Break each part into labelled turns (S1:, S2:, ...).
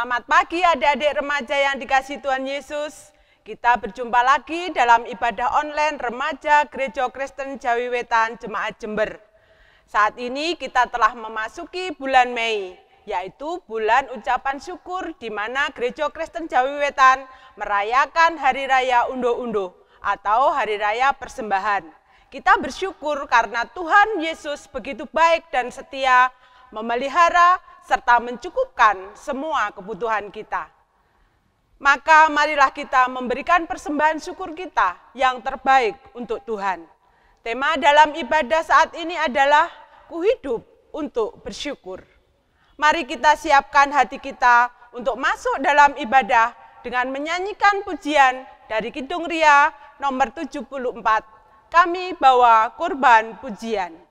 S1: Selamat pagi adik-adik remaja yang dikasihi Tuhan Yesus. Kita berjumpa lagi dalam ibadah online remaja Gereja Kristen Jawi Wetan Jemaat Jember. Saat ini kita telah memasuki bulan Mei, yaitu bulan ucapan syukur di mana Gereja Kristen Jawi Wetan merayakan Hari Raya Undo-Undo atau Hari Raya Persembahan. Kita bersyukur karena Tuhan Yesus begitu baik dan setia memelihara serta mencukupkan semua kebutuhan kita. Maka marilah kita memberikan persembahan syukur kita yang terbaik untuk Tuhan. Tema dalam ibadah saat ini adalah Ku hidup untuk bersyukur. Mari kita siapkan hati kita untuk masuk dalam ibadah dengan menyanyikan pujian dari Kidung Ria nomor 74. Kami bawa kurban pujian.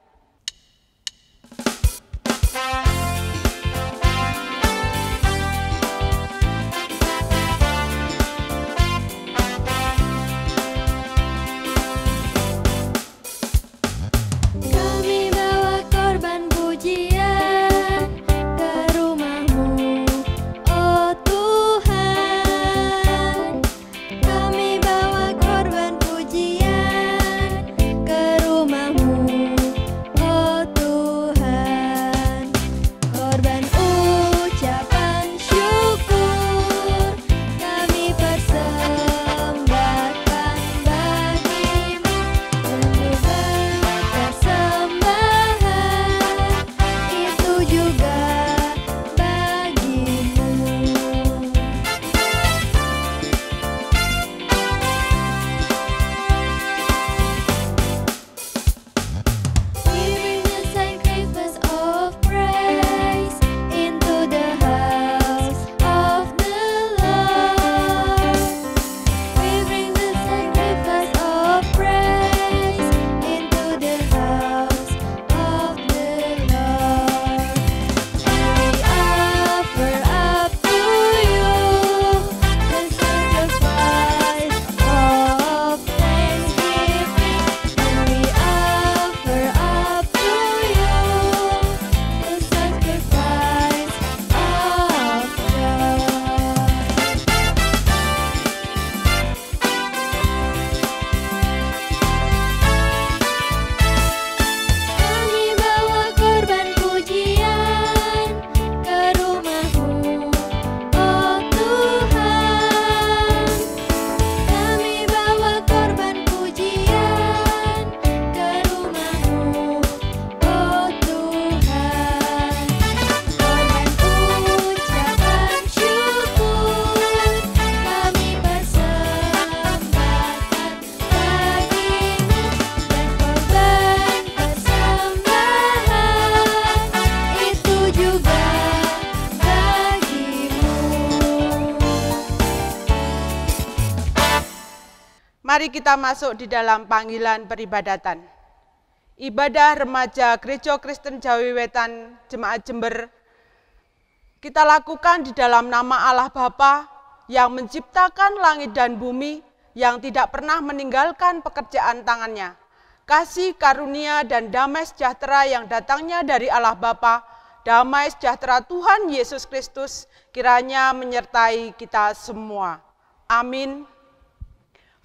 S1: Mari kita masuk di dalam panggilan peribadatan. Ibadah remaja Gereja Kristen Jawi Wetan Jemaat Jember kita lakukan di dalam nama Allah Bapa yang menciptakan langit dan bumi, yang tidak pernah meninggalkan pekerjaan tangannya. Kasih karunia dan damai sejahtera yang datangnya dari Allah Bapa, damai sejahtera Tuhan Yesus Kristus kiranya menyertai kita semua. Amin.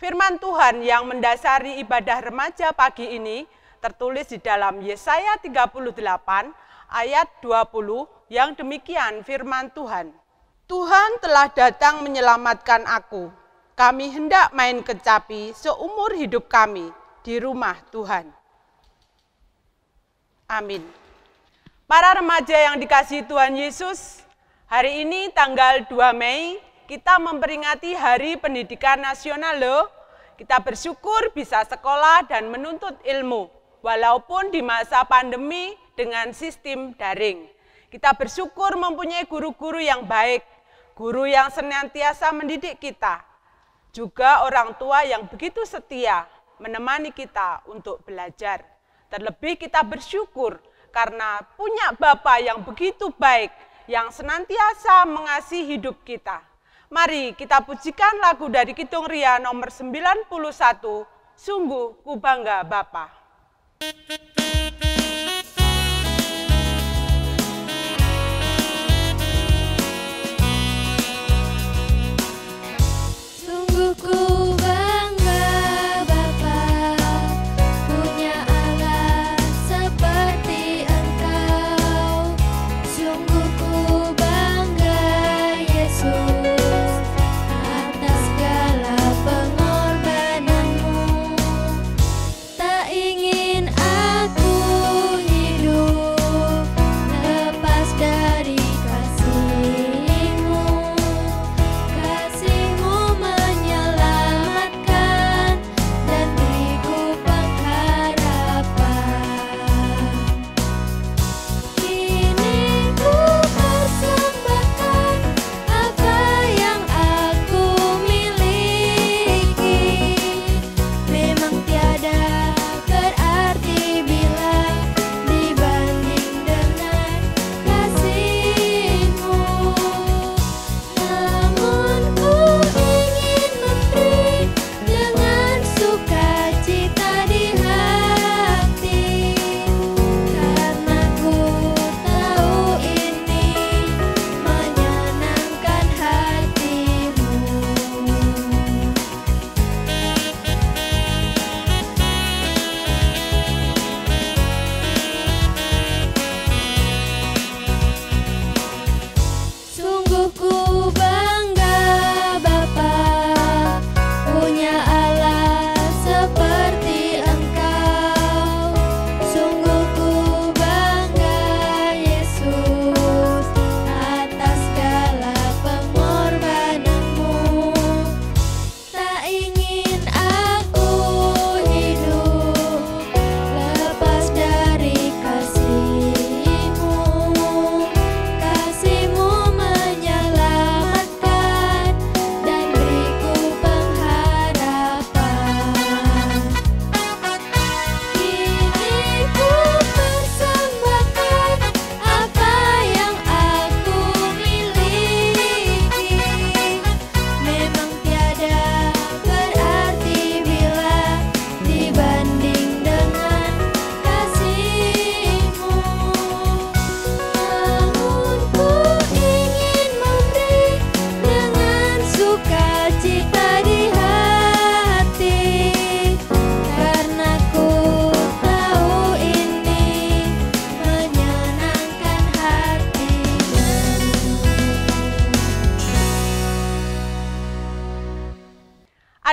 S1: Firman Tuhan yang mendasari ibadah remaja pagi ini tertulis di dalam Yesaya 38 ayat 20 yang demikian firman Tuhan. Tuhan telah datang menyelamatkan aku. Kami hendak main kecapi seumur hidup kami di rumah Tuhan. Amin. Para remaja yang dikasihi Tuhan Yesus, hari ini tanggal 2 Mei kita memperingati Hari Pendidikan Nasional loh. Kita bersyukur bisa sekolah dan menuntut ilmu, walaupun di masa pandemi dengan sistem daring. Kita bersyukur mempunyai guru-guru yang baik, guru yang senantiasa mendidik kita, juga orang tua yang begitu setia menemani kita untuk belajar. Terlebih kita bersyukur karena punya Bapa yang begitu baik, yang senantiasa mengasihi hidup kita. Mari kita pujikan lagu dari Kidung Ria nomor 91, Sungguh Ku Bangga Bapa.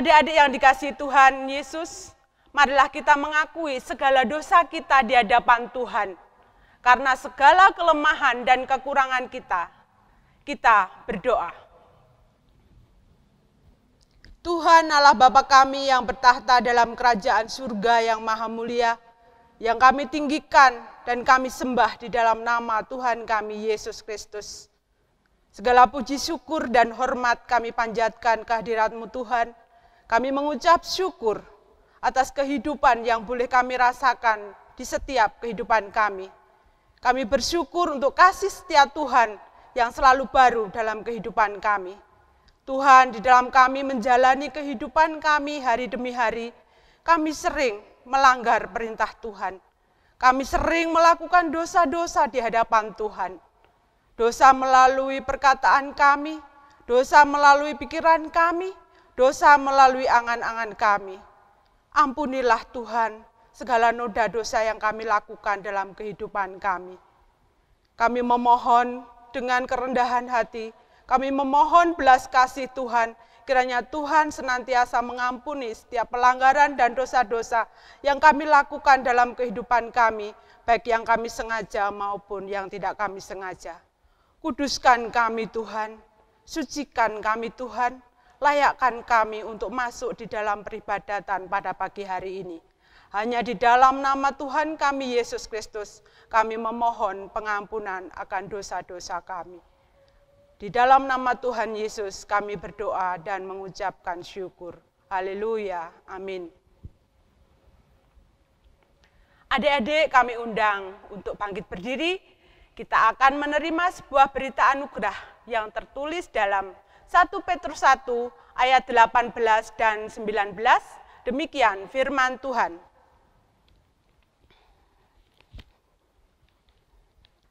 S1: Adik-adik yang dikasihi Tuhan Yesus, marilah kita mengakui segala dosa kita di hadapan Tuhan. Karena segala kelemahan dan kekurangan kita berdoa. Tuhan Allah Bapa kami yang bertahta dalam kerajaan surga yang maha mulia, yang kami tinggikan dan kami sembah di dalam nama Tuhan kami Yesus Kristus. Segala puji syukur dan hormat kami panjatkan kehadirat-Mu Tuhan. Kami mengucap syukur atas kehidupan yang boleh kami rasakan di setiap kehidupan kami. Kami bersyukur untuk kasih setia Tuhan yang selalu baru dalam kehidupan kami. Tuhan, di dalam kami menjalani kehidupan kami hari demi hari, kami sering melanggar perintah Tuhan. Kami sering melakukan dosa-dosa di hadapan Tuhan. Dosa melalui perkataan kami, dosa melalui pikiran kami, dosa melalui angan-angan kami. Ampunilah Tuhan segala noda dosa yang kami lakukan dalam kehidupan kami. Kami memohon dengan kerendahan hati, kami memohon belas kasih Tuhan, kiranya Tuhan senantiasa mengampuni setiap pelanggaran dan dosa-dosa yang kami lakukan dalam kehidupan kami, baik yang kami sengaja maupun yang tidak kami sengaja. Kuduskan kami Tuhan, sucikan kami Tuhan, layakkan kami untuk masuk di dalam peribadatan pada pagi hari ini. Hanya di dalam nama Tuhan kami Yesus Kristus, kami memohon pengampunan akan dosa-dosa kami. Di dalam nama Tuhan Yesus kami berdoa dan mengucapkan syukur. Haleluya, amin. Adik-adik kami undang untuk bangkit berdiri. Kita akan menerima sebuah berita anugerah yang tertulis dalam 1 Petrus 1 ayat 18 dan 19, demikian firman Tuhan.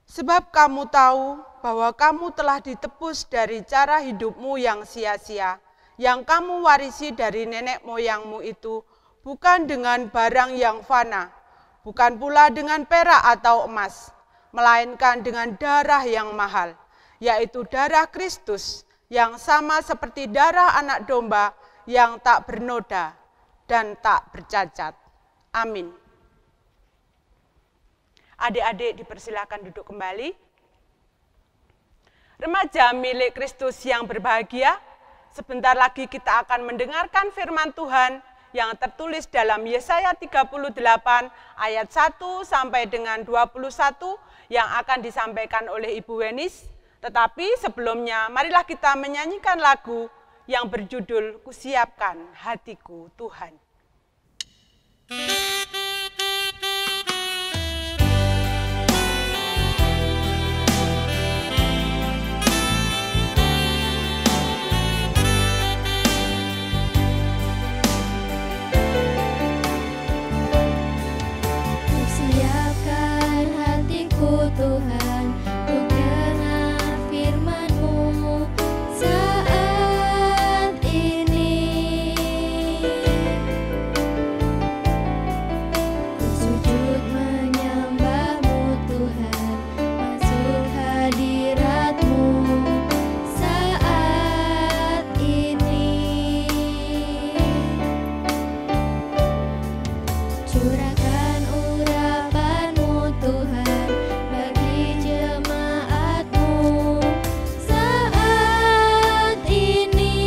S1: Sebab kamu tahu bahwa kamu telah ditebus dari cara hidupmu yang sia-sia, yang kamu warisi dari nenek moyangmu itu, bukan dengan barang yang fana, bukan pula dengan perak atau emas, melainkan dengan darah yang mahal, yaitu darah Kristus, yang sama seperti darah anak domba yang tak bernoda dan tak bercacat. Amin. Adik-adik dipersilakan duduk kembali. Remaja milik Kristus yang berbahagia, sebentar lagi kita akan mendengarkan firman Tuhan yang tertulis dalam Yesaya 38 ayat 1 sampai dengan 21 yang akan disampaikan oleh Ibu Wenis. Tetapi sebelumnya, marilah kita menyanyikan lagu yang berjudul Kusiapkan Hatiku Tuhan.
S2: Kusiapkan hatiku Tuhan. Curahkan urapan-Mu Tuhan bagi jemaat-Mu saat ini.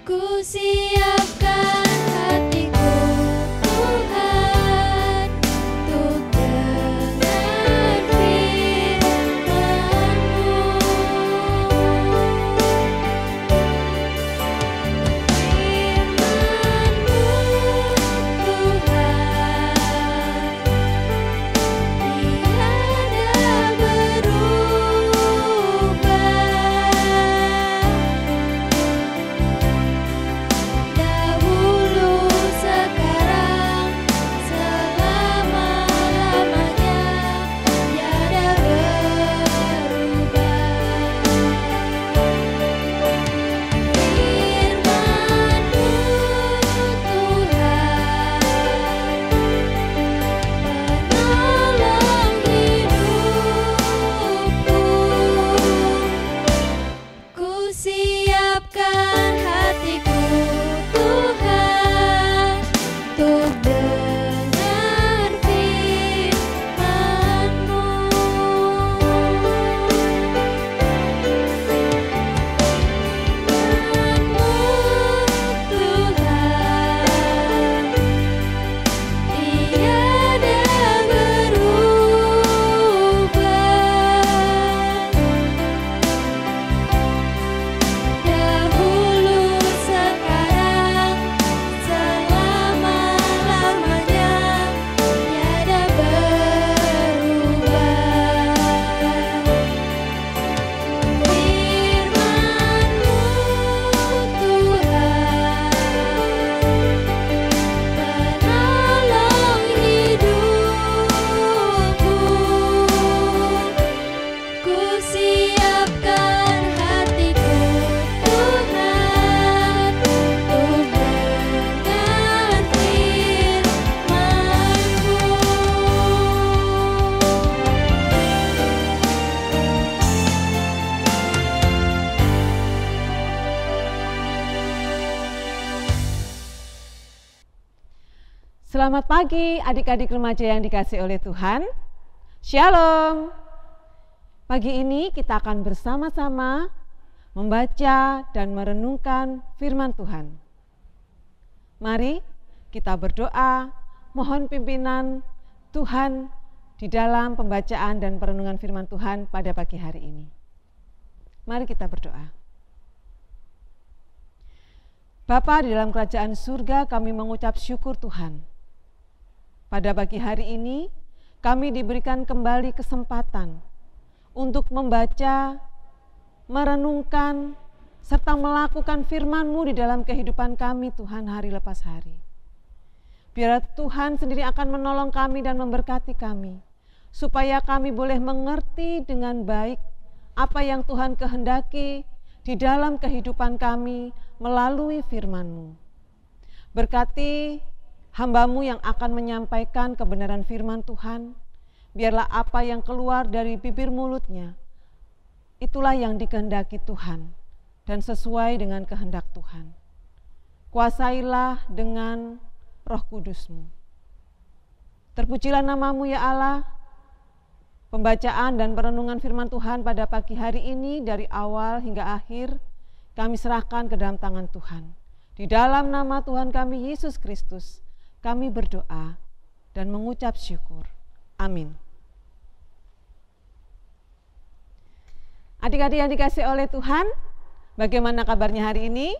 S2: Ku siapkan hatiku Tuhan untuk dengar firman-Mu.
S3: Selamat pagi adik-adik remaja yang dikasihi oleh Tuhan. Shalom. Pagi ini kita akan bersama-sama membaca dan merenungkan firman Tuhan. Mari kita berdoa, mohon pimpinan Tuhan di dalam pembacaan dan perenungan firman Tuhan pada pagi hari ini. Mari kita berdoa. Bapa di dalam kerajaan surga, kami mengucap syukur Tuhan. Pada pagi hari ini, kami diberikan kembali kesempatan untuk membaca, merenungkan, serta melakukan firman-Mu di dalam kehidupan kami Tuhan hari lepas hari. Biar Tuhan sendiri akan menolong kami dan memberkati kami, supaya kami boleh mengerti dengan baik apa yang Tuhan kehendaki di dalam kehidupan kami melalui firman-Mu. Berkati hamba-Mu yang akan menyampaikan kebenaran firman Tuhan, biarlah apa yang keluar dari bibir mulutnya, itulah yang dikehendaki Tuhan dan sesuai dengan kehendak Tuhan. Kuasailah dengan Roh Kudus-Mu. Terpujilah nama-Mu ya Allah. Pembacaan dan perenungan firman Tuhan pada pagi hari ini dari awal hingga akhir kami serahkan ke dalam tangan Tuhan. Di dalam nama Tuhan kami Yesus Kristus, kami berdoa dan mengucap syukur. Amin. Adik-adik yang dikasihi oleh Tuhan, bagaimana kabarnya hari ini?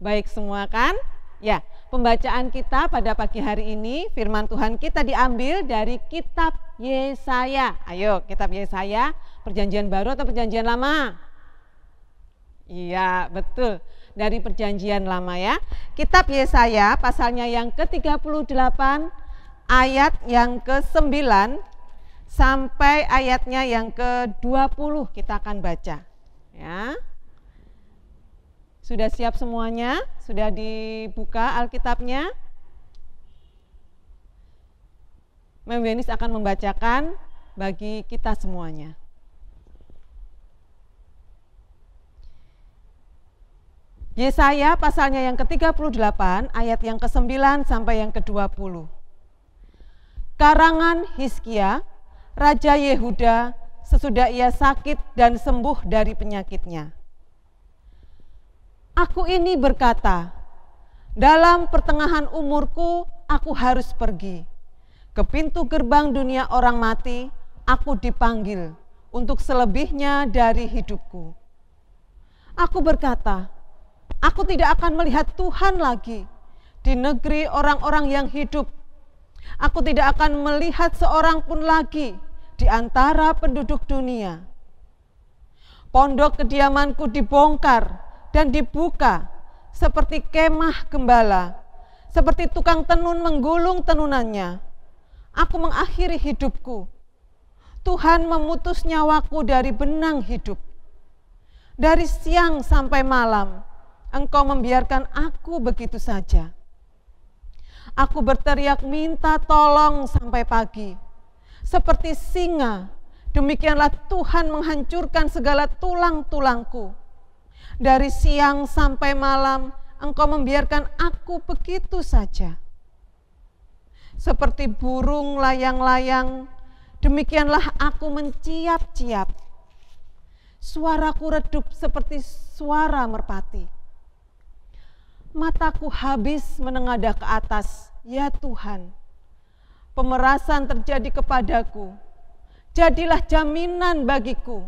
S3: Baik semua kan? Ya, pembacaan kita pada pagi hari ini, firman Tuhan kita diambil dari kitab Yesaya. Ayo, kitab Yesaya, perjanjian baru atau perjanjian lama? Iya, betul. Dari perjanjian lama ya. Kitab Yesaya pasalnya yang ke-38 ayat yang ke-9 sampai ayatnya yang ke-20 kita akan baca ya. Sudah siap semuanya? Sudah dibuka Alkitabnya? Mem Wenis akan membacakan bagi kita semuanya. Yesaya pasalnya yang ke-38 ayat yang ke-9 sampai yang ke-20. Karangan Hizkia, Raja Yehuda, sesudah ia sakit dan sembuh dari penyakitnya. Aku ini berkata, dalam pertengahan umurku aku harus pergi. Ke pintu gerbang dunia orang mati, aku dipanggil untuk selebihnya dari hidupku. Aku berkata, aku tidak akan melihat Tuhan lagi di negeri orang-orang yang hidup. Aku tidak akan melihat seorang pun lagi di antara penduduk dunia. Pondok kediamanku dibongkar dan dibuka seperti kemah gembala, seperti tukang tenun menggulung tenunannya. Aku mengakhiri hidupku. Tuhan memutus nyawaku dari benang hidup. Dari siang sampai malam, Engkau membiarkan aku begitu saja. Aku berteriak minta tolong sampai pagi. Seperti singa, demikianlah Tuhan menghancurkan segala tulang-tulangku. Dari siang sampai malam, Engkau membiarkan aku begitu saja. Seperti burung layang-layang, demikianlah aku menciap-ciap. Suaraku redup seperti suara merpati. Mataku habis menengadah ke atas, ya Tuhan. Pemerasan terjadi kepadaku, jadilah jaminan bagiku.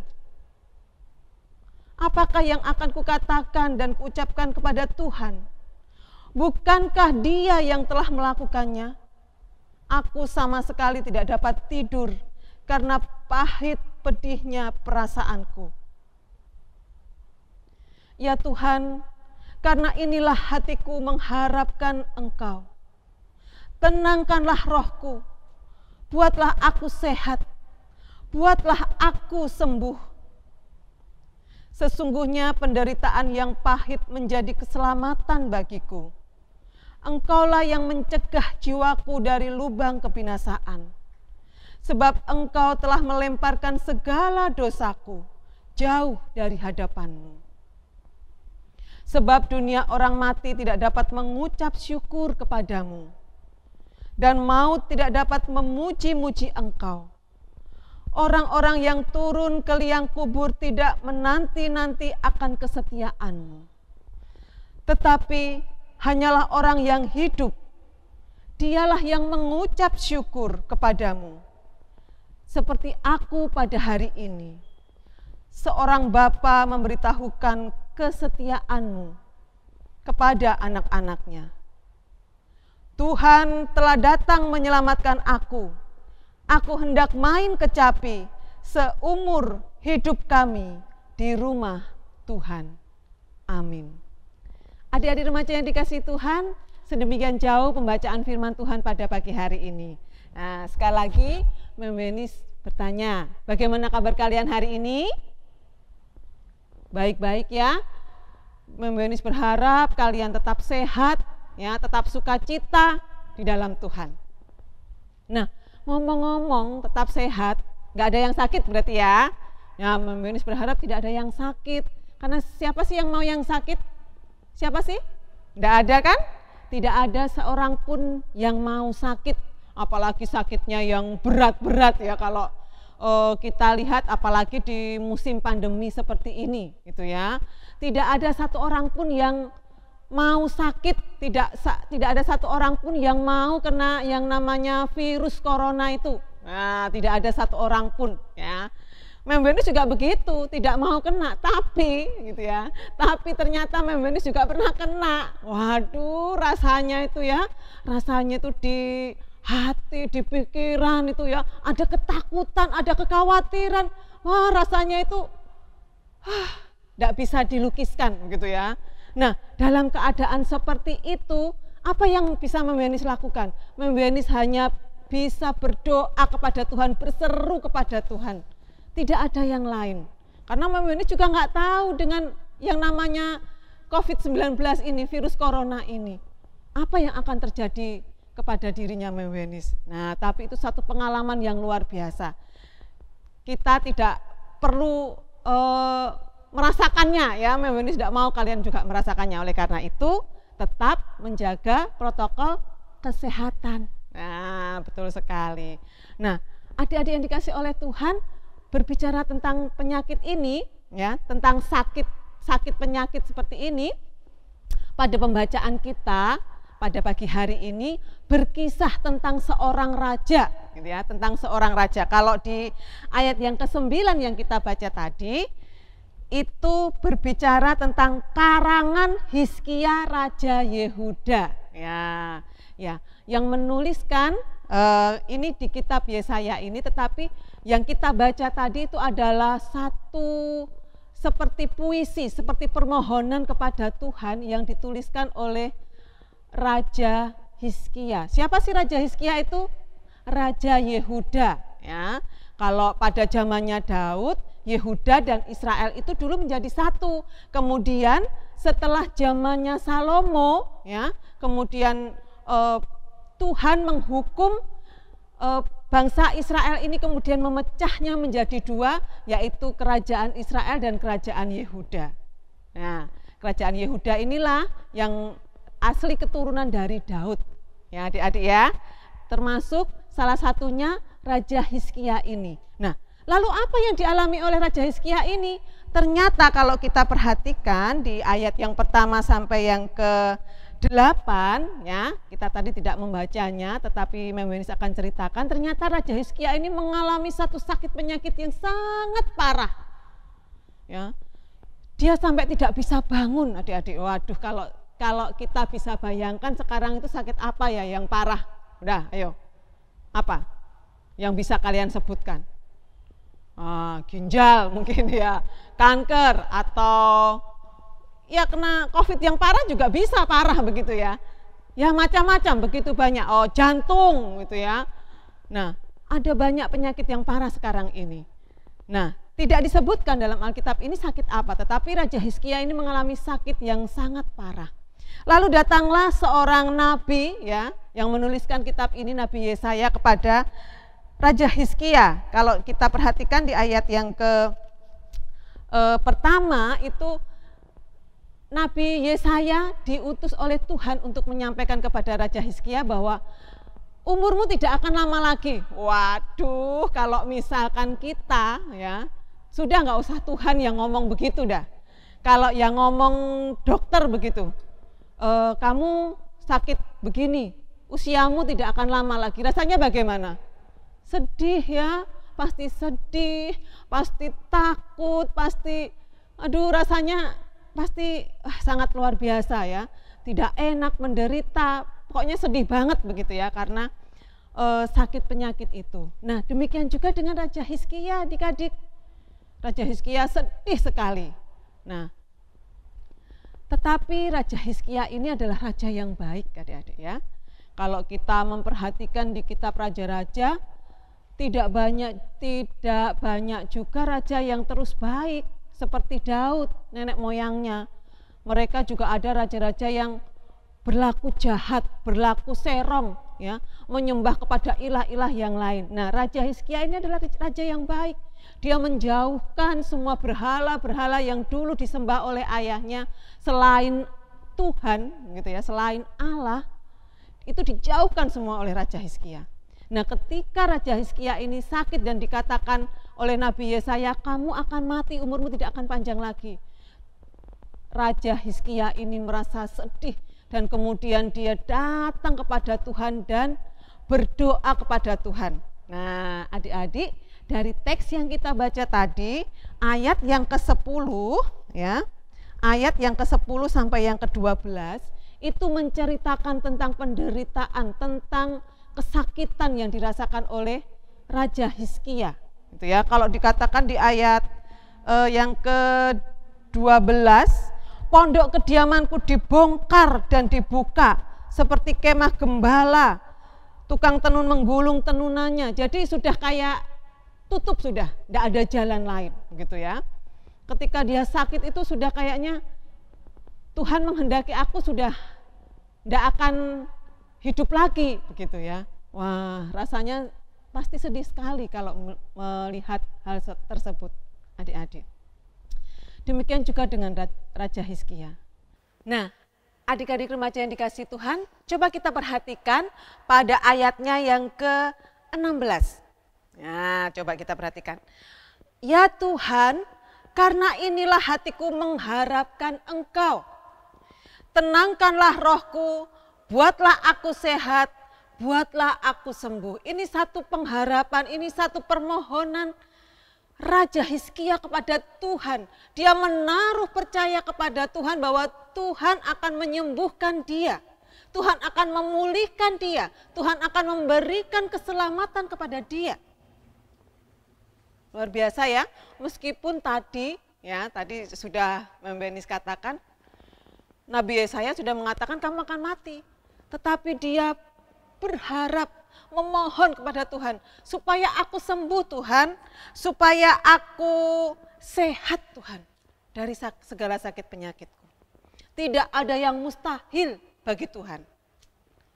S3: Apakah yang akan kukatakan dan kuucapkan kepada Tuhan? Bukankah Dia yang telah melakukannya? Aku sama sekali tidak dapat tidur karena pahit pedihnya perasaanku. Ya Tuhan, karena inilah hatiku mengharapkan Engkau. Tenangkanlah rohku, buatlah aku sehat, buatlah aku sembuh. Sesungguhnya penderitaan yang pahit menjadi keselamatan bagiku. Engkaulah yang mencegah jiwaku dari lubang kebinasaan. Sebab Engkau telah melemparkan segala dosaku jauh dari hadapan-Mu. Sebab dunia orang mati tidak dapat mengucap syukur kepadamu. dan maut tidak dapat memuji-muji Engkau. Orang-orang yang turun ke liang kubur tidak menanti-nanti akan kesetiaan-Mu, tetapi hanyalah orang yang hidup, dialah yang mengucap syukur kepadamu. Seperti aku pada hari ini, seorang bapa memberitahukan kesetiaan-Mu kepada anak-anaknya. Tuhan telah datang menyelamatkan aku. Aku hendak main kecapi seumur hidup kami di rumah Tuhan. Amin. Adik-adik remaja yang dikasihi Tuhan, sedemikian jauh pembacaan firman Tuhan pada pagi hari ini. Nah, sekali lagi Memenis bertanya, bagaimana kabar kalian hari ini? Baik-baik ya. Memenis berharap kalian tetap sehat, ya, tetap sukacita di dalam Tuhan. Nah, ngomong-ngomong tetap sehat, nggak ada yang sakit berarti ya. Ya, Memenis berharap tidak ada yang sakit. Karena siapa sih yang mau yang sakit? Siapa sih? Nggak ada kan? Tidak ada seorang pun yang mau sakit. Apalagi sakitnya yang berat-berat ya, kalau kita lihat apalagi di musim pandemi seperti ini gitu ya. Tidak ada satu orang pun yang mau sakit, tidak ada satu orang pun yang mau kena yang namanya virus corona itu. Nah, tidak ada satu orang pun ya. Memenis juga begitu, tidak mau kena, tapi gitu ya. Tapi ternyata Memenis juga pernah kena. Waduh, rasanya itu ya, rasanya itu di hati, di pikiran itu ya, ada ketakutan, ada kekhawatiran. Wah, rasanya itu tidak bisa dilukiskan gitu ya. Nah, dalam keadaan seperti itu, apa yang bisa Memenis lakukan? Memenis hanya bisa berdoa kepada Tuhan, berseru kepada Tuhan. Tidak ada yang lain. Karena Memenis juga nggak tahu dengan yang namanya COVID-19 ini, virus corona ini. Apa yang akan terjadi kepada dirinya Memenis. Nah, tapi itu satu pengalaman yang luar biasa. Kita tidak perlu merasakannya ya, Memenis tidak mau kalian juga merasakannya. Oleh karena itu, tetap menjaga protokol kesehatan. Nah, betul sekali. Nah, adik-adik yang dikasih oleh Tuhan, berbicara tentang penyakit ini, ya, tentang sakit penyakit seperti ini, pada pembacaan kita pada pagi hari ini berkisah tentang seorang raja, gitu ya, tentang seorang raja. Kalau di ayat yang ke-9 yang kita baca tadi, itu berbicara tentang karangan Hizkia Raja Yehuda, ya, yang menuliskan ini di kitab Yesaya ini, tetapi yang kita baca tadi itu adalah satu seperti puisi, seperti permohonan kepada Tuhan yang dituliskan oleh Raja Hizkia. Siapa sih Raja Hizkia itu? Raja Yehuda, ya. Kalau pada zamannya Daud, Yehuda dan Israel itu dulu menjadi satu. Kemudian setelah zamannya Salomo, ya, kemudian Tuhan menghukum bangsa Israel ini, kemudian memecahnya menjadi dua, yaitu kerajaan Israel dan kerajaan Yehuda. Nah, kerajaan Yehuda inilah yang asli keturunan dari Daud, ya adik-adik ya, termasuk salah satunya Raja Hizkia ini. Nah, lalu apa yang dialami oleh Raja Hizkia ini? Ternyata kalau kita perhatikan di ayat yang pertama sampai yang ke-8, ya, kita tadi tidak membacanya, tetapi Memenis akan ceritakan, ternyata Raja Hizkia ini mengalami satu sakit penyakit yang sangat parah. Ya, dia sampai tidak bisa bangun, adik-adik. Waduh, kalau kita bisa bayangkan sekarang itu sakit apa ya yang parah? Udah, ayo. Apa yang bisa kalian sebutkan? Ginjal mungkin ya, kanker, atau ya kena COVID yang parah juga bisa parah begitu ya. Ya macam-macam begitu banyak. Jantung gitu ya. Nah, ada banyak penyakit yang parah sekarang ini. Nah, tidak disebutkan dalam Alkitab ini sakit apa, tetapi Raja Hizkia ini mengalami sakit yang sangat parah. Lalu datanglah seorang nabi, ya, yang menuliskan kitab ini, Nabi Yesaya, kepada Raja Hizkia. Kalau kita perhatikan di ayat yang pertama itu, Nabi Yesaya diutus oleh Tuhan untuk menyampaikan kepada Raja Hizkia bahwa umurmu tidak akan lama lagi. Waduh, kalau misalkan kita ya, sudah nggak usah Tuhan yang ngomong begitu dah. Kalau yang ngomong dokter begitu, kamu sakit begini, usiamu tidak akan lama lagi. Rasanya bagaimana? Sedih ya, pasti sedih, pasti takut, pasti aduh rasanya pasti sangat luar biasa ya. Tidak enak, menderita, pokoknya sedih banget begitu ya karena sakit penyakit itu. Nah, demikian juga dengan Raja Hizkia, adik-adik. Raja Hizkia sedih sekali. Nah, tetapi Raja Hizkia ini adalah raja yang baik, adik-adik ya. Kalau kita memperhatikan di kitab Raja-Raja, tidak banyak juga raja yang terus baik seperti Daud, nenek moyangnya. Mereka juga ada raja-raja yang berlaku jahat, berlaku serong, ya, menyembah kepada ilah-ilah yang lain. Nah, Raja Hizkia ini adalah raja yang baik. Dia menjauhkan semua berhala-berhala yang dulu disembah oleh ayahnya selain Tuhan, gitu ya, selain Allah, itu dijauhkan semua oleh Raja Hizkia. Nah, ketika Raja Hizkia ini sakit dan dikatakan oleh Nabi Yesaya, kamu akan mati, umurmu tidak akan panjang lagi. Raja Hizkia ini merasa sedih dan kemudian dia datang kepada Tuhan dan berdoa kepada Tuhan. Nah, adik-adik, dari teks yang kita baca tadi, ayat yang ke-10 ya, ayat yang ke-10 sampai yang ke-12 itu menceritakan tentang penderitaan, tentang kesakitan yang dirasakan oleh Raja Hizkia. Gitu ya. Kalau dikatakan di ayat yang ke-12, pondok kediamanku dibongkar dan dibuka seperti kemah gembala, tukang tenun menggulung tenunannya. Jadi sudah kayak tutup, sudah tidak ada jalan lain, gitu ya. Ketika dia sakit itu sudah kayaknya Tuhan menghendaki aku sudah tidak akan hidup lagi, begitu ya. Wah, rasanya pasti sedih sekali kalau melihat hal tersebut, adik-adik. Demikian juga dengan Raja Hizkia. Nah, adik-adik remaja yang dikasihi Tuhan, coba kita perhatikan pada ayatnya yang ke-16. Nah, coba kita perhatikan. Ya Tuhan, karena inilah hatiku mengharapkan Engkau. Tenangkanlah rohku, buatlah aku sehat, buatlah aku sembuh. Ini satu pengharapan, ini satu permohonan Raja Hizkia kepada Tuhan. Dia menaruh percaya kepada Tuhan bahwa Tuhan akan menyembuhkan dia. Tuhan akan memulihkan dia. Tuhan akan memberikan keselamatan kepada dia. Luar biasa ya, meskipun tadi sudah Mbak Benis katakan, Nabi Yesaya sudah mengatakan kamu akan mati. Tetapi dia berharap, memohon kepada Tuhan, supaya aku sembuh Tuhan, supaya aku sehat Tuhan, dari segala sakit penyakitku. Tidak ada yang mustahil bagi Tuhan.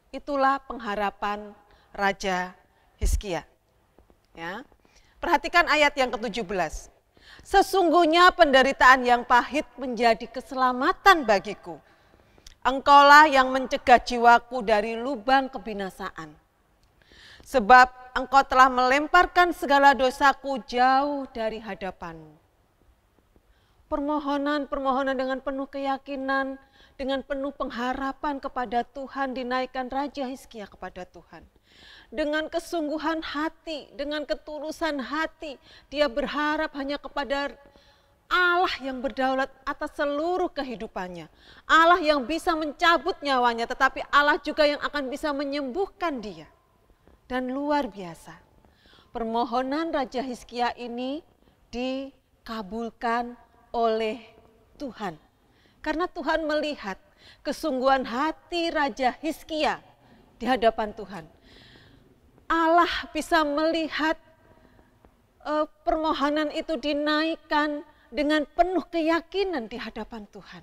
S3: Itulah pengharapan Raja Hizkia. Ya. Perhatikan ayat yang ke-17. Sesungguhnya penderitaan yang pahit menjadi keselamatan bagiku. Engkaulah yang mencegah jiwaku dari lubang kebinasaan. Sebab engkau telah melemparkan segala dosaku jauh dari hadapanmu. Permohonan-permohonan dengan penuh keyakinan, dengan penuh pengharapan kepada Tuhan, dinaikkan Raja Hizkia kepada Tuhan. Dengan kesungguhan hati, dengan ketulusan hati, dia berharap hanya kepada Allah yang berdaulat atas seluruh kehidupannya. Allah yang bisa mencabut nyawanya, tetapi Allah juga yang akan bisa menyembuhkan dia. Dan luar biasa, permohonan Raja Hizkia ini dikabulkan oleh Tuhan. Karena Tuhan melihat kesungguhan hati Raja Hizkia di hadapan Tuhan. Allah bisa melihat permohonan itu dinaikkan dengan penuh keyakinan di hadapan Tuhan.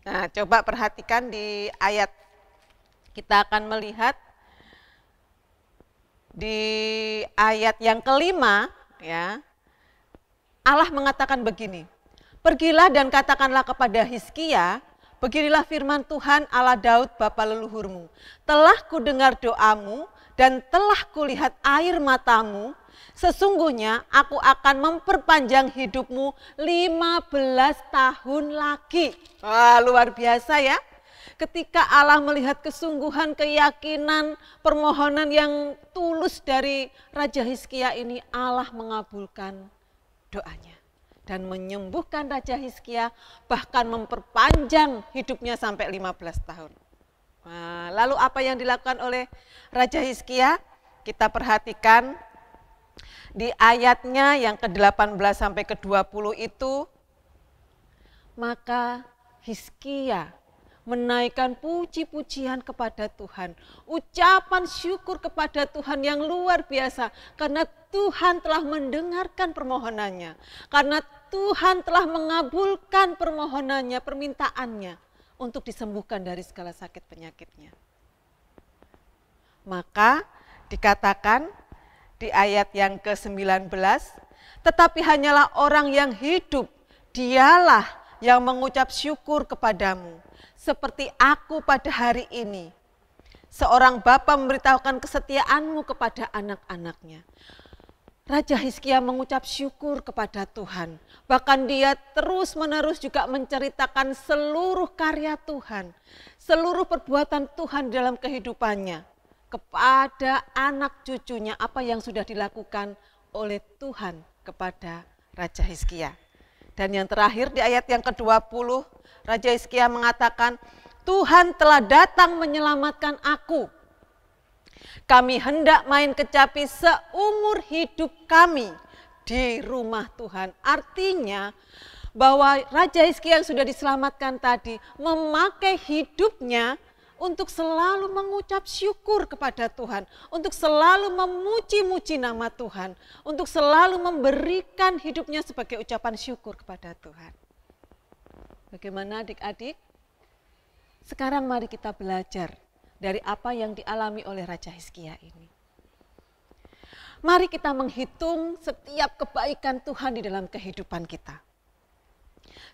S3: Nah, coba perhatikan di ayat, kita akan melihat di ayat yang ke-5, ya, Allah mengatakan begini, pergilah dan katakanlah kepada Hizkia, beginilah firman Tuhan Allah Daud bapa leluhurmu, telah kudengar doamu dan telah kulihat air matamu, sesungguhnya aku akan memperpanjang hidupmu 15 tahun lagi. Wah, luar biasa ya. Ketika Allah melihat kesungguhan, keyakinan, permohonan yang tulus dari Raja Hizkia ini, Allah mengabulkan doanya dan menyembuhkan Raja Hizkia, bahkan memperpanjang hidupnya sampai 15 tahun. Nah, lalu apa yang dilakukan oleh Raja Hizkia? Kita perhatikan di ayatnya yang ke-18 sampai ke-20 itu, maka Hizkia menaikkan puji-pujian kepada Tuhan, ucapan syukur kepada Tuhan yang luar biasa, karena Tuhan telah mendengarkan permohonannya, karena Tuhan telah mengabulkan permohonannya, permintaannya untuk disembuhkan dari segala sakit penyakitnya. Maka dikatakan di ayat yang ke-19, tetapi hanyalah orang yang hidup, dialah yang mengucap syukur kepadamu, seperti aku pada hari ini. Seorang bapa memberitahukan kesetiaanmu kepada anak-anaknya. Raja Hizkia mengucap syukur kepada Tuhan. Bahkan dia terus-menerus juga menceritakan seluruh karya Tuhan, seluruh perbuatan Tuhan dalam kehidupannya kepada anak cucunya, apa yang sudah dilakukan oleh Tuhan kepada Raja Hizkia. Dan yang terakhir di ayat yang ke-20, Raja Hizkia mengatakan, Tuhan telah datang menyelamatkan aku. Kami hendak main kecapi seumur hidup kami di rumah Tuhan. Artinya bahwa Raja Hizkia yang sudah diselamatkan tadi memakai hidupnya untuk selalu mengucap syukur kepada Tuhan, untuk selalu memuji-muji nama Tuhan, untuk selalu memberikan hidupnya sebagai ucapan syukur kepada Tuhan. Bagaimana adik-adik? Sekarang mari kita belajar dari apa yang dialami oleh Raja Hizkia ini. Mari kita menghitung setiap kebaikan Tuhan di dalam kehidupan kita.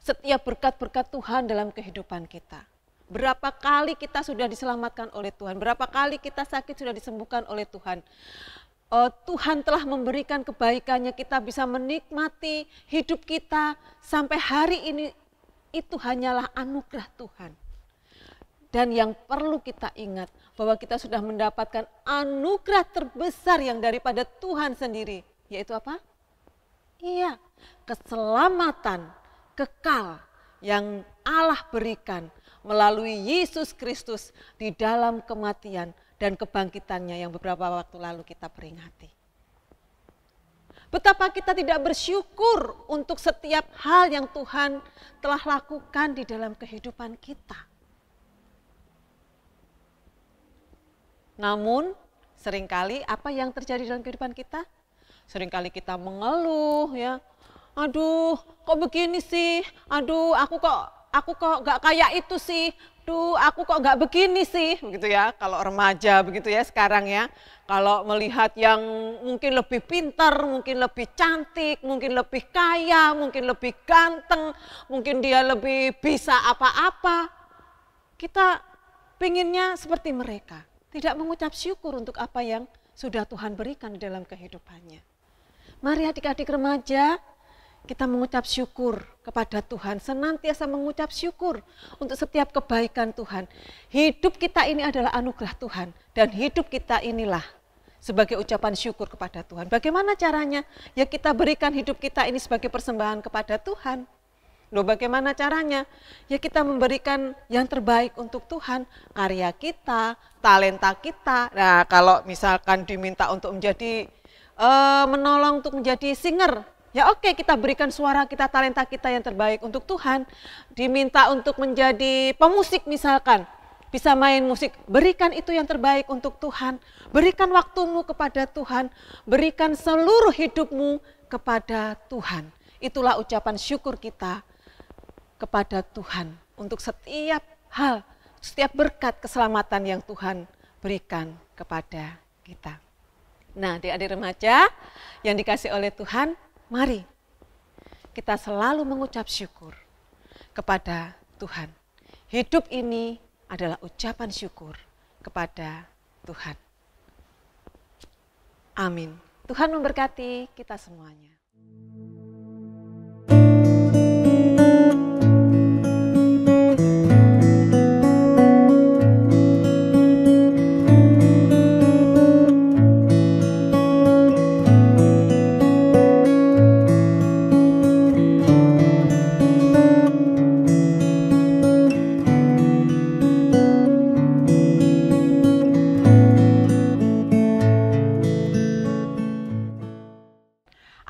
S3: Setiap berkat-berkat Tuhan dalam kehidupan kita. Berapa kali kita sudah diselamatkan oleh Tuhan, berapa kali kita sakit sudah disembuhkan oleh Tuhan. Tuhan telah memberikan kebaikannya, kita bisa menikmati hidup kita sampai hari ini. Itu hanyalah anugerah Tuhan. Dan yang perlu kita ingat bahwa kita sudah mendapatkan anugerah terbesar yang daripada Tuhan sendiri. Yaitu apa? Iya, keselamatan kekal yang Allah berikan melalui Yesus Kristus di dalam kematian dan kebangkitannya yang beberapa waktu lalu kita peringati. Betapa kita tidak bersyukur untuk setiap hal yang Tuhan telah lakukan di dalam kehidupan kita. Namun seringkali apa yang terjadi dalam kehidupan kita? Seringkali kita mengeluh ya. Aduh, kok begini sih? Aduh, aku kok gak kayak itu sih. Duh, aku kok gak begini sih. Begitu ya, kalau remaja begitu ya sekarang ya. Kalau melihat yang mungkin lebih pintar, mungkin lebih cantik, mungkin lebih kaya, mungkin lebih ganteng, mungkin dia lebih bisa apa-apa. Kita pinginnya seperti mereka. Tidak mengucap syukur untuk apa yang sudah Tuhan berikan di dalam kehidupannya. Mari adik-adik remaja, kita mengucap syukur kepada Tuhan, senantiasa mengucap syukur untuk setiap kebaikan Tuhan. Hidup kita ini adalah anugerah Tuhan dan hidup kita inilah sebagai ucapan syukur kepada Tuhan. Bagaimana caranya? Ya kita berikan hidup kita ini sebagai persembahan kepada Tuhan. Loh bagaimana caranya? Ya kita memberikan yang terbaik untuk Tuhan, karya kita, talenta kita. Nah kalau misalkan diminta untuk menjadi, menolong untuk menjadi singer, ya oke, kita berikan suara kita, talenta kita yang terbaik untuk Tuhan. Diminta untuk menjadi pemusik misalkan, bisa main musik, berikan itu yang terbaik untuk Tuhan. Berikan waktumu kepada Tuhan, berikan seluruh hidupmu kepada Tuhan. Itulah ucapan syukur kita kepada Tuhan untuk setiap hal, setiap berkat keselamatan yang Tuhan berikan kepada kita. Nah, adik-adik remaja yang dikasih oleh Tuhan, mari kita selalu mengucap syukur kepada Tuhan. Hidup ini adalah ucapan syukur kepada Tuhan. Amin. Tuhan memberkati kita semuanya.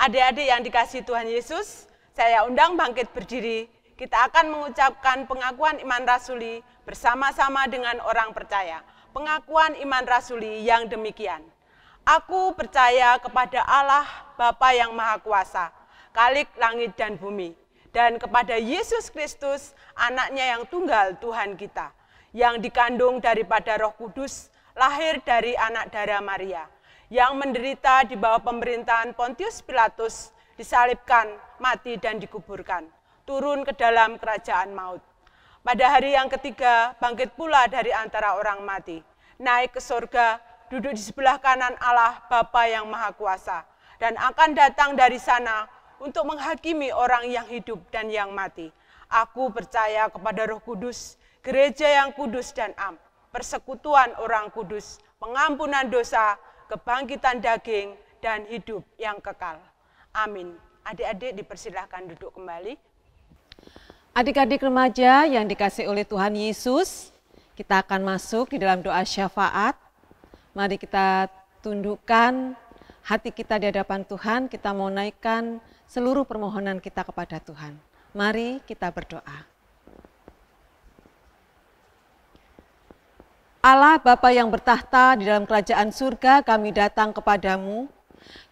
S1: Adik-adik yang dikasihi Tuhan Yesus, saya undang bangkit berdiri. Kita akan mengucapkan pengakuan iman rasuli bersama-sama dengan orang percaya. Pengakuan iman rasuli yang demikian. Aku percaya kepada Allah Bapa yang Maha Kuasa, Khalik langit dan bumi, dan kepada Yesus Kristus, anaknya yang tunggal Tuhan kita, yang dikandung daripada Roh Kudus, lahir dari anak darah Maria, yang menderita di bawah pemerintahan Pontius Pilatus, disalibkan, mati dan dikuburkan, turun ke dalam kerajaan maut. Pada hari yang ketiga, bangkit pula dari antara orang mati, naik ke surga, duduk di sebelah kanan Allah Bapa yang Maha Kuasa, dan akan datang dari sana untuk menghakimi orang yang hidup dan yang mati. Aku percaya kepada Roh Kudus, gereja yang kudus dan am, persekutuan orang kudus, pengampunan dosa, kebangkitan daging, dan hidup yang kekal. Amin. Adik-adik dipersilahkan duduk kembali.
S3: Adik-adik remaja yang dikasihi oleh Tuhan Yesus, kita akan masuk di dalam doa syafaat. Mari kita tundukkan hati kita di hadapan Tuhan, kita mau naikkan seluruh permohonan kita kepada Tuhan. Mari kita berdoa. Allah Bapa yang bertahta di dalam kerajaan surga, kami datang kepadamu.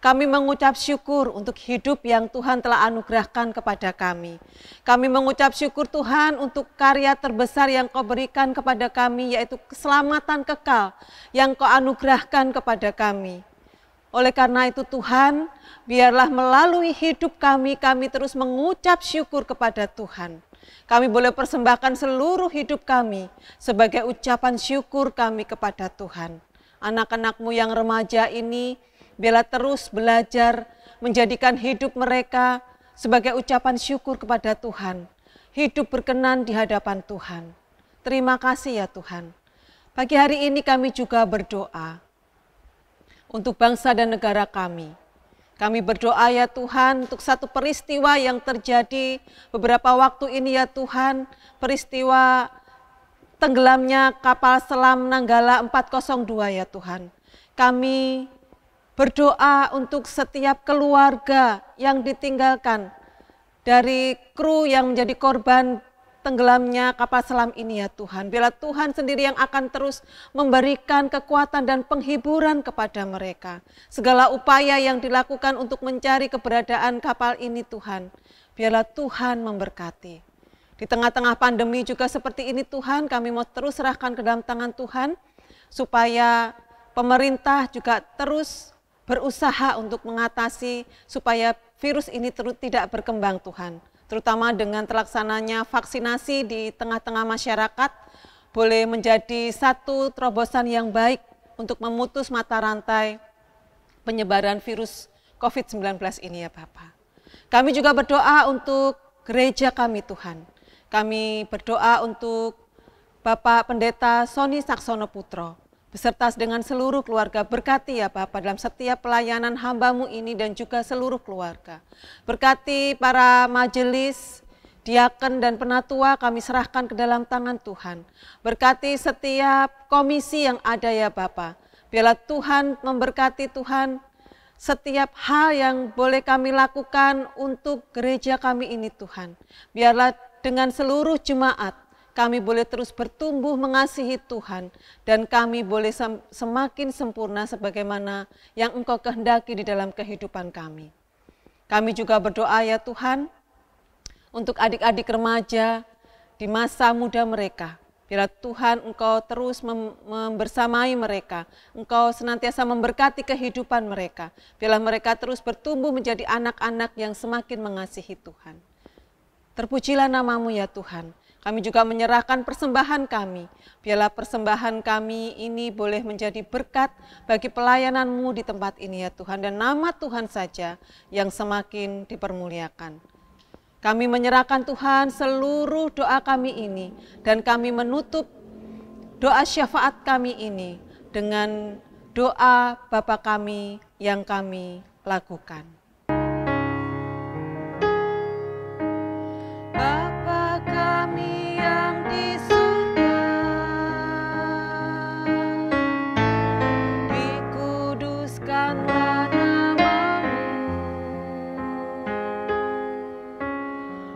S3: Kami mengucap syukur untuk hidup yang Tuhan telah anugerahkan kepada kami. Kami mengucap syukur Tuhan untuk karya terbesar yang Kau berikan kepada kami, yaitu keselamatan kekal yang Kau anugerahkan kepada kami. Oleh karena itu Tuhan, biarlah melalui hidup kami terus mengucap syukur kepada Tuhan. Kami boleh persembahkan seluruh hidup kami sebagai ucapan syukur kami kepada Tuhan. Anak-anak-Mu yang remaja ini, biarlah terus belajar menjadikan hidup mereka sebagai ucapan syukur kepada Tuhan. Hidup berkenan di hadapan Tuhan. Terima kasih ya Tuhan. Pagi hari ini kami juga berdoa untuk bangsa dan negara kami. Kami berdoa ya Tuhan untuk satu peristiwa yang terjadi beberapa waktu ini ya Tuhan. Peristiwa tenggelamnya kapal selam Nanggala 402 ya Tuhan. Kami berdoa untuk setiap keluarga yang ditinggalkan dari kru yang menjadi korban tenggelamnya kapal selam ini ya Tuhan. Biarlah Tuhan sendiri yang akan terus memberikan kekuatan dan penghiburan kepada mereka. Segala upaya yang dilakukan untuk mencari keberadaan kapal ini Tuhan, biarlah Tuhan memberkati. Di tengah-tengah pandemi juga seperti ini Tuhan, kami mau terus serahkan ke dalam tangan Tuhan, supaya pemerintah juga terus berusaha untuk mengatasi supaya virus ini terus tidak berkembang Tuhan. Terutama dengan terlaksananya vaksinasi di tengah-tengah masyarakat, boleh menjadi satu terobosan yang baik untuk memutus mata rantai penyebaran virus COVID-19 ini ya Bapak. Kami juga berdoa untuk gereja kami Tuhan. Kami berdoa untuk Bapak Pendeta Sony Saksono Putro, beserta dengan seluruh keluarga. Berkati ya Bapak dalam setiap pelayanan hamba-Mu ini dan juga seluruh keluarga. Berkati para majelis, diaken dan penatua, kami serahkan ke dalam tangan Tuhan. Berkati setiap komisi yang ada ya Bapak. Biarlah Tuhan memberkati Tuhan setiap hal yang boleh kami lakukan untuk gereja kami ini Tuhan. Biarlah dengan seluruh jemaat kami boleh terus bertumbuh mengasihi Tuhan, dan kami boleh semakin sempurna sebagaimana yang Engkau kehendaki di dalam kehidupan kami. Kami juga berdoa ya Tuhan, untuk adik-adik remaja di masa muda mereka. Biarlah Tuhan Engkau terus membersamai mereka, Engkau senantiasa memberkati kehidupan mereka. Biarlah mereka terus bertumbuh menjadi anak-anak yang semakin mengasihi Tuhan. Terpujilah nama-Mu ya Tuhan. Kami juga menyerahkan persembahan kami. Biarlah persembahan kami ini boleh menjadi berkat bagi pelayanan-Mu di tempat ini ya Tuhan. Dan nama Tuhan saja yang semakin dipermuliakan. Kami menyerahkan Tuhan seluruh doa kami ini. Dan kami menutup doa syafaat kami ini dengan doa Bapa kami yang kami lakukan. Bapa kami yang di surga, dikuduskanlah nama-Mu,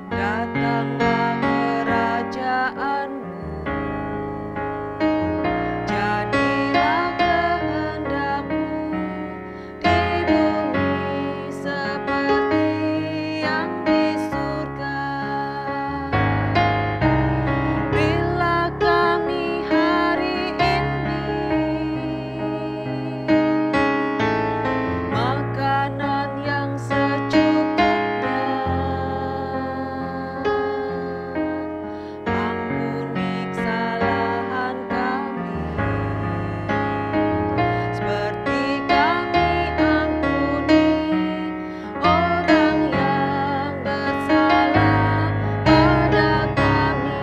S3: datanglah kerajaan-Mu, jadilah kehendak-Mu di bumi seperti yang di surga. Berilah kami hari ini makanan yang secukupnya. Ampuni kesalahan kami, seperti kami ampuni orang yang bersalah pada kami.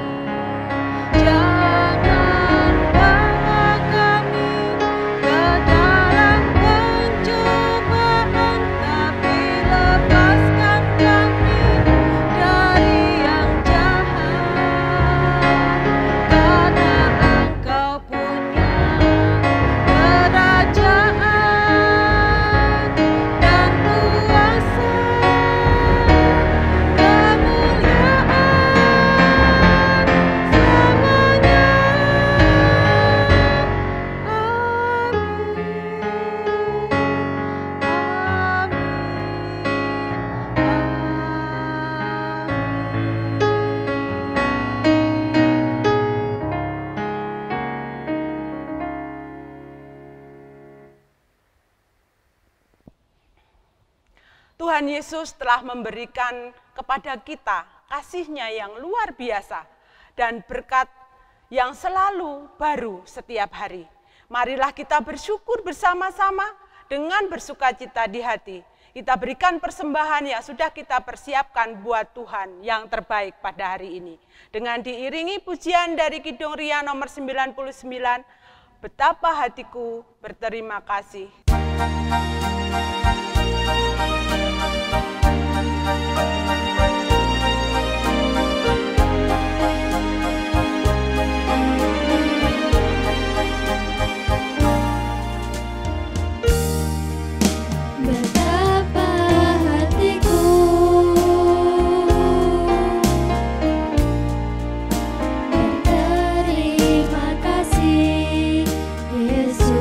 S3: Jangan bawa kami ke dalam pencobaan, tapi lepaskan kami dari yang jahat. Karena Engkau punya kerajaan dan kuasa, kemuliaan selamanya.
S1: Tuhan Yesus telah memberikan kepada kita kasih-Nya yang luar biasa dan berkat yang selalu baru setiap hari. Marilah kita bersyukur bersama-sama dengan bersukacita di hati. Kita berikan persembahan yang sudah kita persiapkan buat Tuhan yang terbaik pada hari ini. Dengan diiringi pujian dari Kidung Ria nomor 99, Betapa Hatiku Berterima Kasih.
S2: Betapa hatiku berterima kasih, Yesus.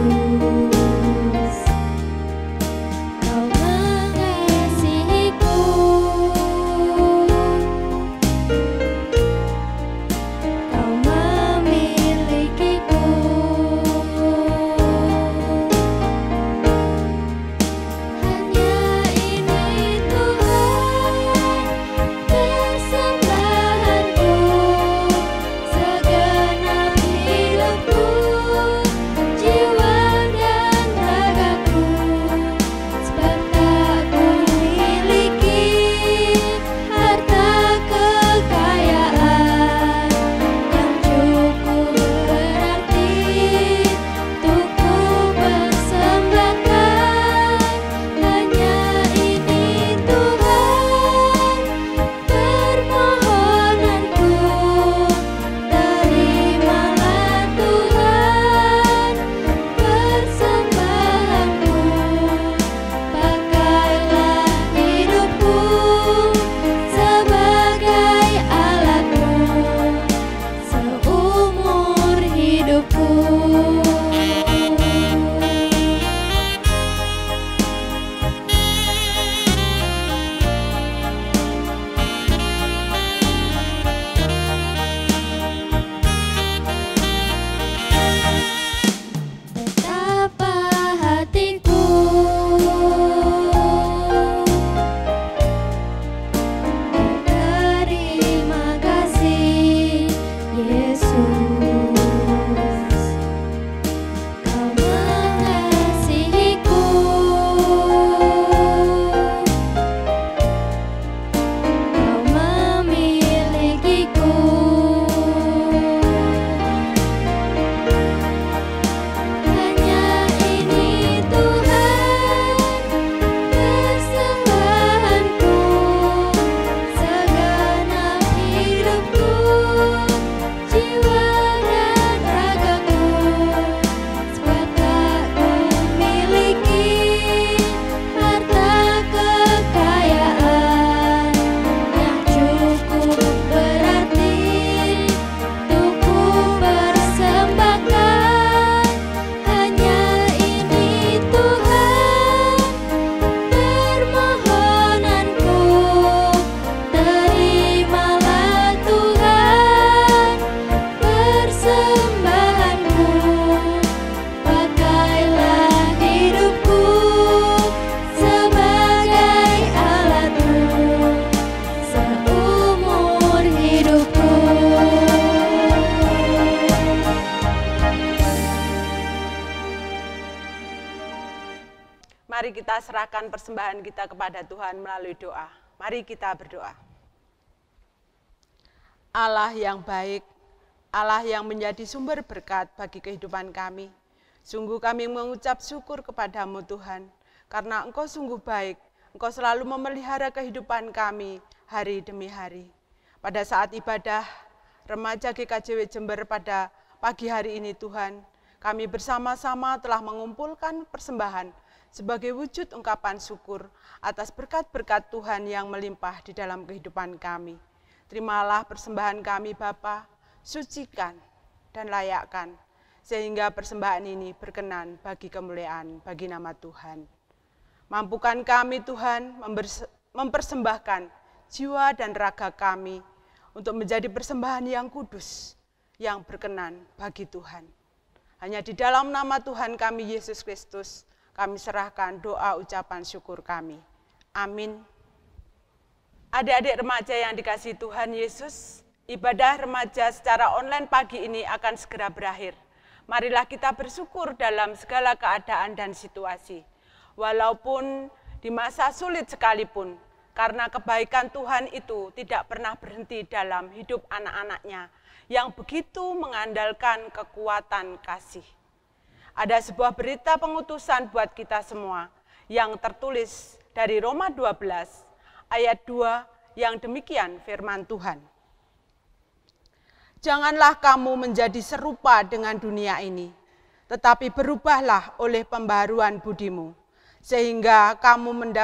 S1: Mari kita serahkan persembahan kita kepada Tuhan melalui doa. Mari kita berdoa. Allah yang baik, Allah yang menjadi sumber berkat bagi kehidupan kami. Sungguh kami mengucap syukur kepadamu Tuhan, karena Engkau sungguh baik, Engkau selalu memelihara kehidupan kami hari demi hari. Pada saat ibadah remaja GKJW Jember pada pagi hari ini Tuhan, kami bersama-sama telah mengumpulkan persembahan sebagai wujud ungkapan syukur atas berkat-berkat Tuhan yang melimpah di dalam kehidupan kami. Terimalah persembahan kami Bapa, sucikan dan layakkan, sehingga persembahan ini berkenan bagi kemuliaan bagi nama Tuhan. Mampukan kami Tuhan mempersembahkan jiwa dan raga kami untuk menjadi persembahan yang kudus, yang berkenan bagi Tuhan. Hanya di dalam nama Tuhan kami Yesus Kristus, kami serahkan doa ucapan syukur kami. Amin. Adik-adik remaja yang dikasihi Tuhan Yesus, ibadah remaja secara online pagi ini akan segera berakhir. Marilah kita bersyukur dalam segala keadaan dan situasi. Walaupun di masa sulit sekalipun, karena kebaikan Tuhan itu tidak pernah berhenti dalam hidup anak-anaknya yang begitu mengandalkan kekuatan kasih. Ada sebuah berita pengutusan buat kita semua yang tertulis dari Roma 12 ayat 2 yang demikian firman Tuhan. Janganlah kamu menjadi serupa dengan dunia ini, tetapi berubahlah oleh pembaharuan budimu, sehingga kamu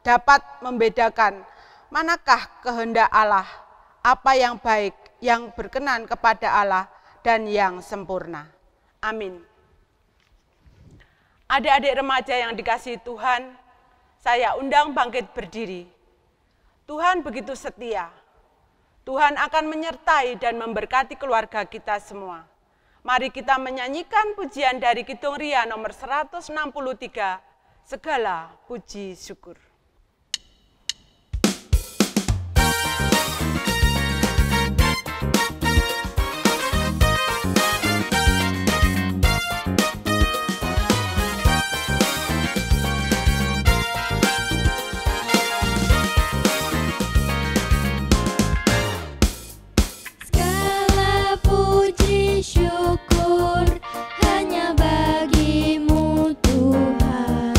S1: dapat membedakan manakah kehendak Allah, apa yang baik, yang berkenan kepada Allah, dan yang sempurna. Amin. Adik-adik remaja yang dikasihi Tuhan, saya undang bangkit berdiri. Tuhan begitu setia. Tuhan akan menyertai dan memberkati keluarga kita semua. Mari kita menyanyikan pujian dari Kidung Ria nomor 163, segala puji syukur.
S2: Syukur hanya bagimu Tuhan.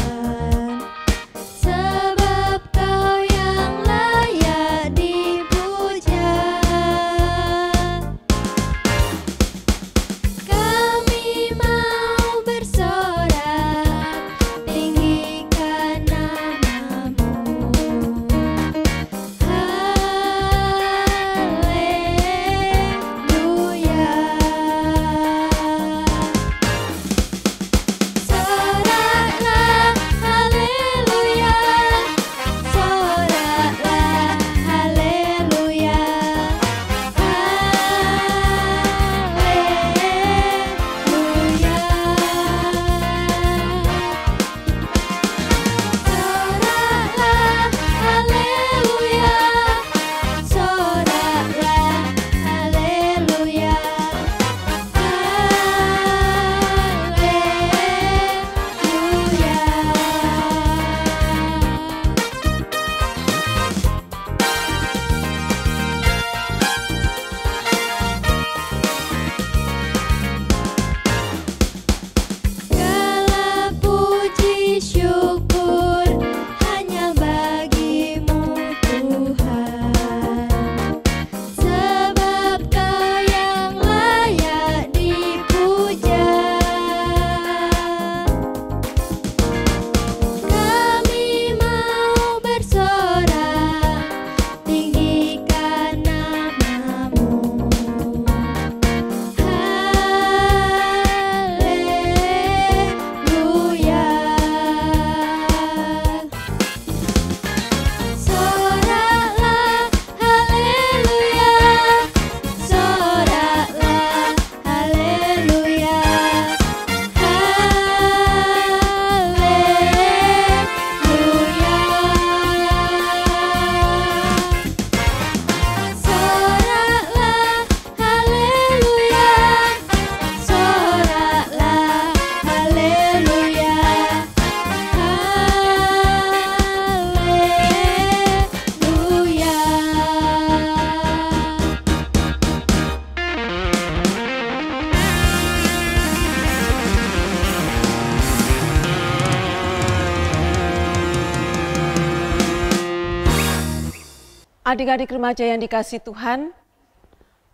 S3: Adik-adik remaja yang dikasihi Tuhan,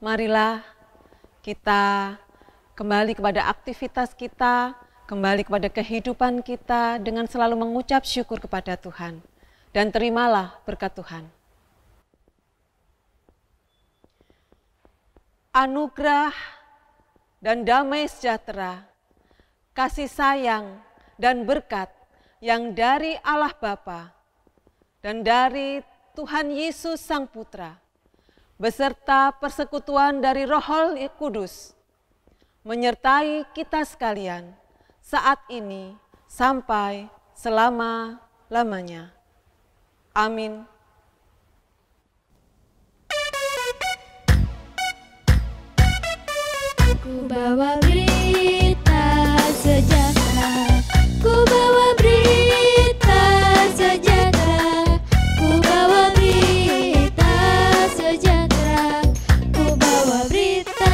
S3: marilah kita kembali kepada aktivitas kita, kembali kepada kehidupan kita dengan selalu mengucap syukur kepada Tuhan. Dan terimalah berkat Tuhan. Anugerah dan damai sejahtera, kasih sayang dan berkat yang dari Allah Bapa dan dari Tuhan Yesus Sang Putra, beserta persekutuan dari Roh Kudus, menyertai kita sekalian saat ini sampai selama-lamanya. Amin.
S2: Ku bawa berita sejahtera, ku bawa berita sejahtera, ku bawa berita sejahtera, ku bawa berita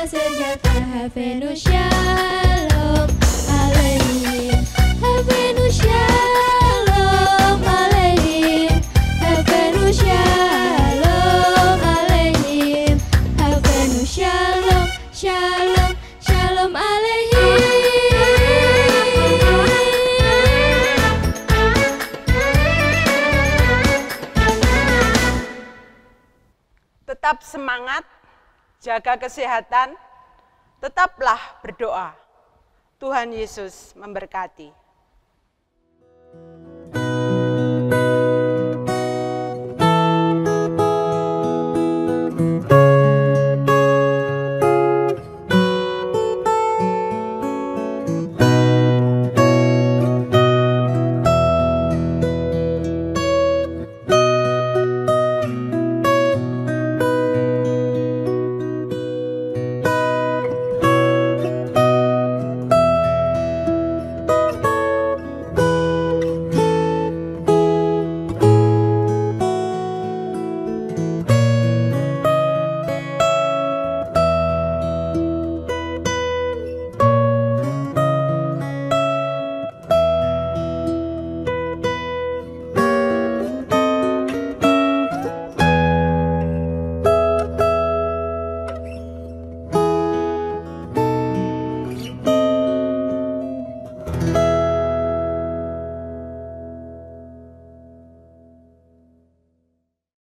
S2: sejahtera. Havenu shalom aleihim, havenu shalom aleihim, havenu shalom aleihim, havenu shalom, shalom, shalom aleihim.
S1: Tetap semangat, jaga kesehatan, tetaplah berdoa. Tuhan Yesus memberkati.